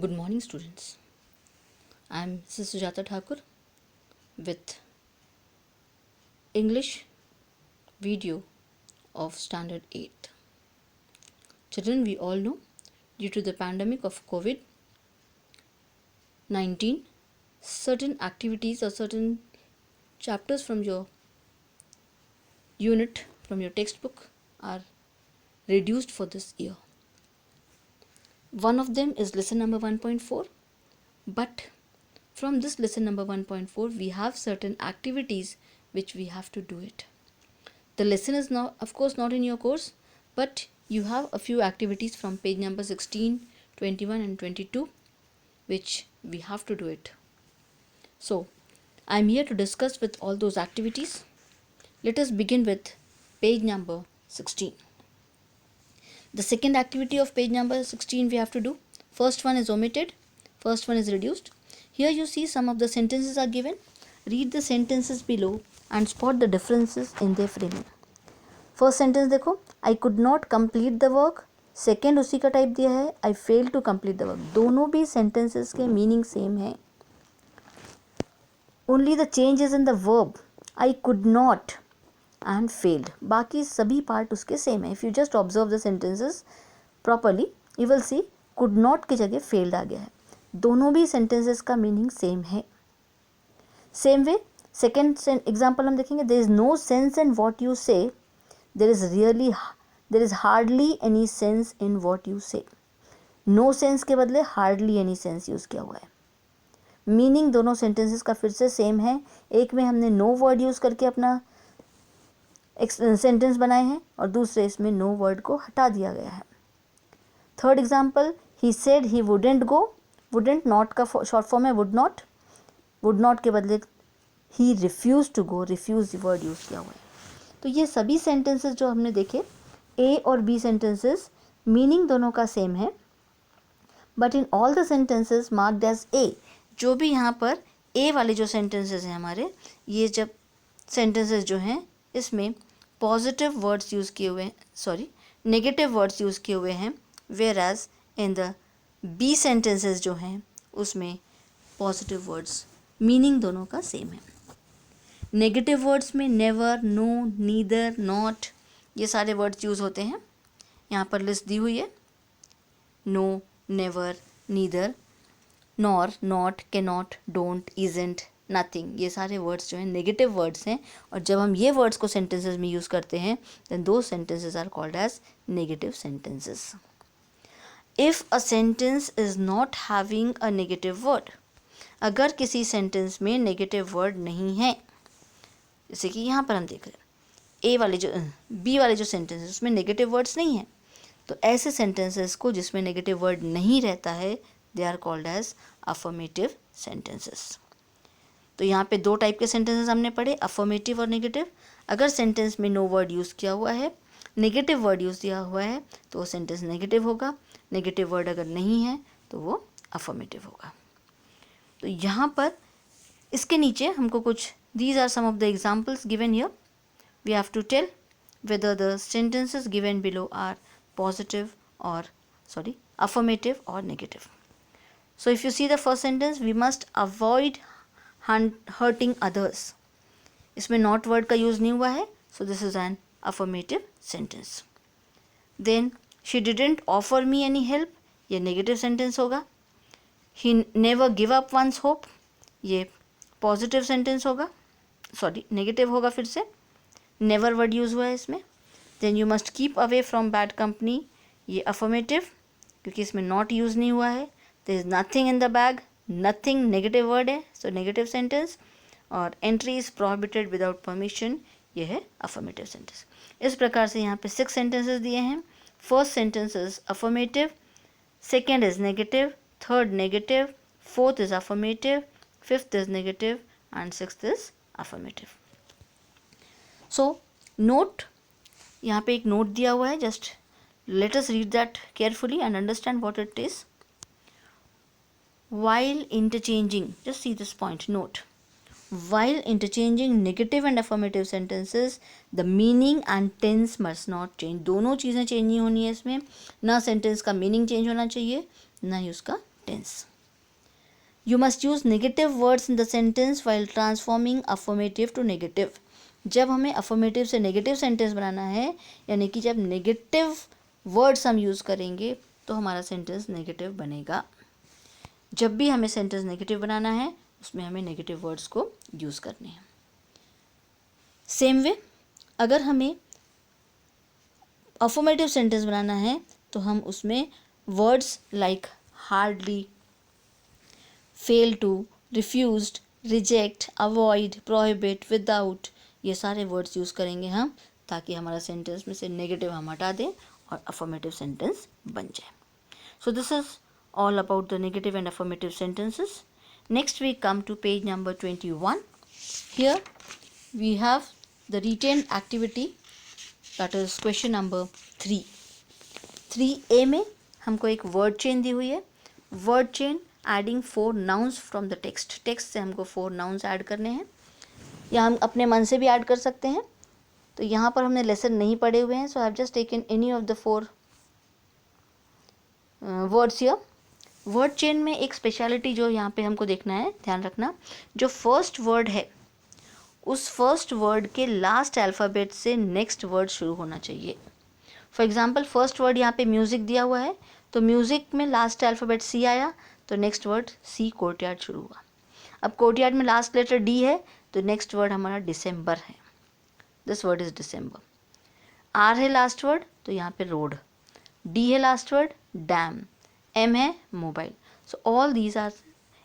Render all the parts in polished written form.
Good morning, students. I am Mrs. Sujata Thakur with English video of Standard 8th. Children, we all know due to the pandemic of COVID 19, certain activities or certain chapters from your unit, from your textbook, are reduced for this year. One of them is lesson number 1.4, but from this lesson number 1.4 we have certain activities which we have to do it. The lesson is now of course not in your course, but you have a few activities from page number 16, 21 and 22 which we have to do it. So I am here to discuss with all those activities. Let us begin with page number 16. The second activity of page number 16 we have to do. First one is omitted, first one is reduced. Here you see some of the sentences are given. Read the sentences below and spot the differences in their framing. First sentence देखो, I could not complete the work. Second उसी का type दिया है, I fail to complete the work. दोनों भी sentences के meaning same है. Only the change is in the verb. I could not and failed. बाकी सभी पार्ट उसके सेम है. If you just observe the sentences properly you will see could not की जगह फेल्ड आ गया है. दोनों भी सेंटेंसेस का मीनिंग सेम है. सेम वे सेकेंड एग्जाम्पल हम देखेंगे. There is no sense in what you say. there is hardly any sense in what you say. no sense के बदले hardly any sense यूज़ किया हुआ है. मीनिंग दोनों सेंटेंसेस का फिर से सेम है. एक में हमने नो वर्ड यूज़ करके अपना सेंटेंस बनाए हैं और दूसरे इसमें नो वर्ड को हटा दिया गया है. Third example, he said he wouldn't go. Wouldn't not का शॉर्ट फॉर्म है वुड नॉट. वुड नॉट के बदले he refuse to go. Refuse word use किया हुआ है. तो ये सभी सेंटेंसेस जो हमने देखे, ए और बी सेंटेंसेस, मीनिंग दोनों का सेम है, but in all the sentences marked as A. जो भी यहाँ पर ए वाले जो सेंटेंसेस हैं हमारे, ये जब सेंटेंसेस जो हैं इसमें पॉजिटिव वर्ड्स यूज़ किए हुए हैं, सॉरी नेगेटिव वर्ड्स यूज़ किए हुए हैं, whereas in the B sentences जो हैं उसमें पॉजिटिव वर्ड्स, मीनिंग दोनों का सेम है. नेगेटिव वर्ड्स में नेवर, नो, नीदर, नॉट, ये सारे वर्ड्स यूज़ होते हैं. यहाँ पर लिस्ट दी हुई है. No, never, neither, nor, not, cannot, don't, isn't, nothing, ये सारे वर्ड्स जो हैं नेगेटिव वर्ड्स हैं. और जब हम ये वर्ड्स को सेंटेंसेस में यूज़ करते हैं then those sentences are called as negative sentences. If a sentence is not having a negative word, अगर किसी सेंटेंस में नेगेटिव वर्ड नहीं है, जैसे कि यहाँ पर हम देख रहे हैं ए वाले जो बी वाले जो सेंटेंसेस उसमें नेगेटिव वर्ड्स नहीं हैं, तो ऐसे सेंटेंसेस को जिसमें नेगेटिव वर्ड नहीं रहता है they are called as affirmative sentences. तो यहाँ पे दो टाइप के सेंटेंसेस हमने पढ़े, अफर्मेटिव और नेगेटिव. अगर सेंटेंस में नो वर्ड यूज़ किया हुआ है, नेगेटिव वर्ड यूज़ किया हुआ है, तो वो सेंटेंस नेगेटिव होगा. नेगेटिव वर्ड अगर नहीं है तो वो अफर्मेटिव होगा. तो यहाँ पर इसके नीचे हमको कुछ, these are some of the examples given here. We have to tell whether the sentences given below are positive or affirmative or negative. So if you see the first sentence, we must avoid hurting others. इसमें not word का use नहीं हुआ है, so this is an affirmative sentence. Then she didn't offer me any help, ये negative sentence होगा. He never give up one's hope, ये positive sentence होगा, sorry negative होगा. फिर से नेवर वर्ड यूज़ हुआ है इसमें. Then you must keep away from bad company, ये अफर्मेटिव क्योंकि इसमें नॉट यूज़ नहीं हुआ है. There is nothing in the bag, nothing negative word है, सो नेगेटिव सेंटेंस. और entry is prohibited without permission, ये है अफर्मेटिव सेंटेंस. इस प्रकार से यहाँ पे 6 सेंटेंसेस दिए हैं. First sentence is affirmative, second is negative, third negative, fourth is affirmative, fifth is negative and sixth is affirmative. So note, यहाँ पे एक नोट दिया हुआ है, just let us read that carefully and understand what it is. While interchanging, just see this point, note, while interchanging negative and affirmative sentences the meaning and tense must not change. दोनों चीज़ें change नहीं होनी है इसमें, ना sentence का meaning change होना चाहिए ना ही उसका tense. You must use negative words in the sentence while transforming affirmative to negative. जब हमें affirmative से negative sentence बनाना है, यानी कि जब negative words हम यूज़ करेंगे तो हमारा sentence negative बनेगा. जब भी हमें sentence negative बनाना है उसमें हमें negative words को यूज़ करने हैं. सेम वे अगर हमें affirmative sentence बनाना है तो हम उसमें words like hardly, fail to, refused, reject, avoid, prohibit, without, ये सारे वर्ड्स यूज़ करेंगे हम, ताकि हमारा सेंटेंस में से नेगेटिव हम हटा दें और अफर्मेटिव सेंटेंस बन जाए. So this is all about the negative and affirmative sentences. Next we come to page number 21. Here we have the written activity, that is question number 3. 3A में हमको एक वर्ड चेन दी हुई है. Word chain adding 4 nouns from the text. Text से हमको 4 nouns add करने हैं, या हम अपने मन से भी ऐड कर सकते हैं. तो यहाँ पर हमने लेसन नहीं पढ़े हुए हैं, so I have just taken any of the 4 words here. Word chain में एक स्पेशलिटी जो यहाँ पे हमको देखना है, ध्यान रखना, जो फर्स्ट वर्ड है उस फर्स्ट वर्ड के लास्ट अल्फ़ाबेट से नेक्स्ट वर्ड शुरू होना चाहिए. फॉर एग्जाम्पल फर्स्ट वर्ड यहाँ पे म्यूज़िक दिया हुआ है, तो म्यूज़िक में लास्ट अल्फ़ाबेट C आया तो नेक्स्ट वर्ड C कोर्टयार्ड शुरू हुआ. अब कोर्टयार्ड में लास्ट लेटर D है तो नेक्स्ट वर्ड हमारा डिसम्बर है. This word is December. R है लास्ट वर्ड तो यहाँ पे रोड. D है लास्ट वर्ड डैम. M है mobile. So all these are.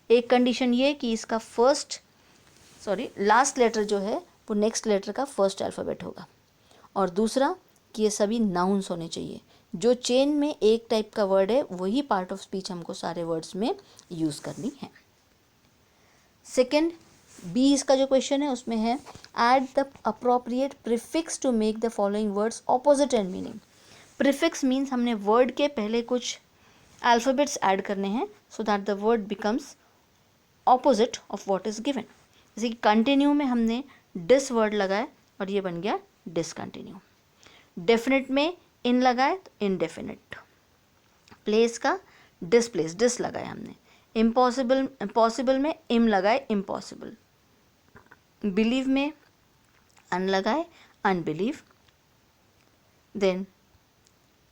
एक कंडीशन ये कि इसका लास्ट लेटर जो है वो नेक्स्ट लेटर का फर्स्ट अल्फ़ाबेट होगा, और दूसरा कि ये सभी नाउन्स होने चाहिए. जो चेन में एक टाइप का वर्ड है वही पार्ट ऑफ स्पीच हमको सारे वर्ड्स में यूज़ करनी है. सेकेंड B इसका जो क्वेश्चन है उसमें है add the appropriate prefix to make the following words opposite in meaning. Prefix means हमने वर्ड के पहले कुछ अल्फ़ाबेट्स ऐड करने हैं so that the word becomes opposite of what is given. जैसे कि कंटिन्यू में हमने डिस वर्ड लगाए और ये बन गया डिसकंटिन्यू. डेफिनेट में इन लगाए तो इनडेफिनेट. प्लेस का डिसप्लेस, डिस लगाए हमने. पॉसिबल में इम लगाए इम्पॉसिबल. बिलीव में अन लगाए अनबिलीव. देन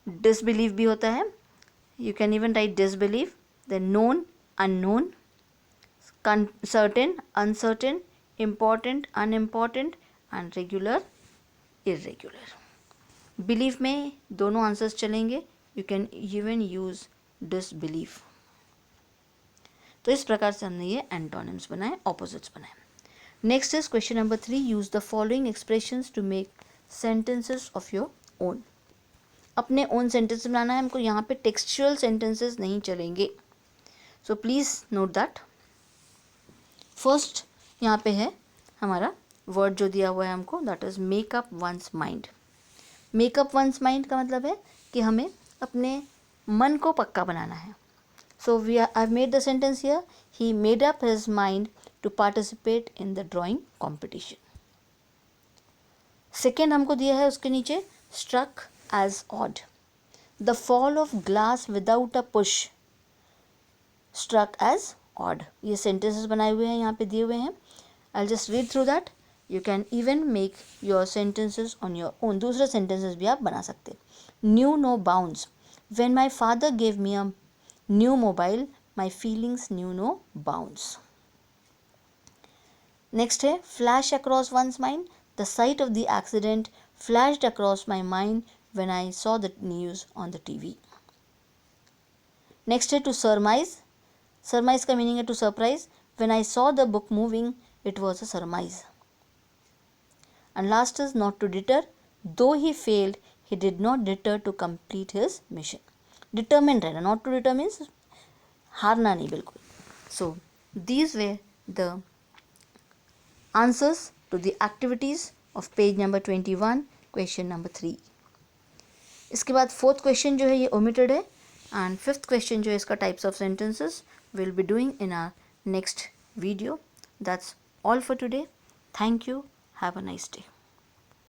डिसबिलीव भी होता है, you can even write disbelieve. Then known unknown, certain uncertain, important unimportant and regular irregular. Believe में दोनों आंसर्स चलेंगे, you can even use disbelieve. तो इस प्रकार से हमने ये एंटोनिम्स बनाए, ऑपोजिट्स बनाए. Next is question number 3. Use the following expressions to make sentences of your own. अपने ओन सेंटेंस बनाना है हमको, यहाँ पे टेक्सचुअल सेंटेंसेस नहीं चलेंगे. So please note that. First यहाँ पे है हमारा वर्ड जो दिया हुआ है हमको, that is make up once mind. Makeup once mind का मतलब है कि हमें अपने मन को पक्का बनाना है. सो I've made the sentence here. He made up his mind to participate in the drawing competition. Second हमको दिया है उसके नीचे struck as odd. The fall of glass without a push struck as odd. ये sentences बनाए हुए हैं, यहाँ पे दिए हुए हैं. I'll just read through that. You can even make your sentences on your own. दूसरे sentences भी आप बना सकते. Knew no bounds. When my father gave me a new mobile, my feelings knew no bounds. Next है flash across one's mind. The sight of the accident flashed across my mind when I saw the news on the TV. Next है to surmise. Surmise का meaning है to surprise. When I saw the book moving, it was a surmise. And last is not to deter. Though he failed, he did not deter to complete his mission. Determined रहना. Not to deter means हारना नहीं बिल्कुल. So these were the answers to the activities of page number 21, question number 3. इसके बाद fourth question जो है ये omitted है, and फिफ्थ क्वेश्चन जो है इसका types of sentences we'll be doing in our next video. That's all for today. Thank you. Have a nice day.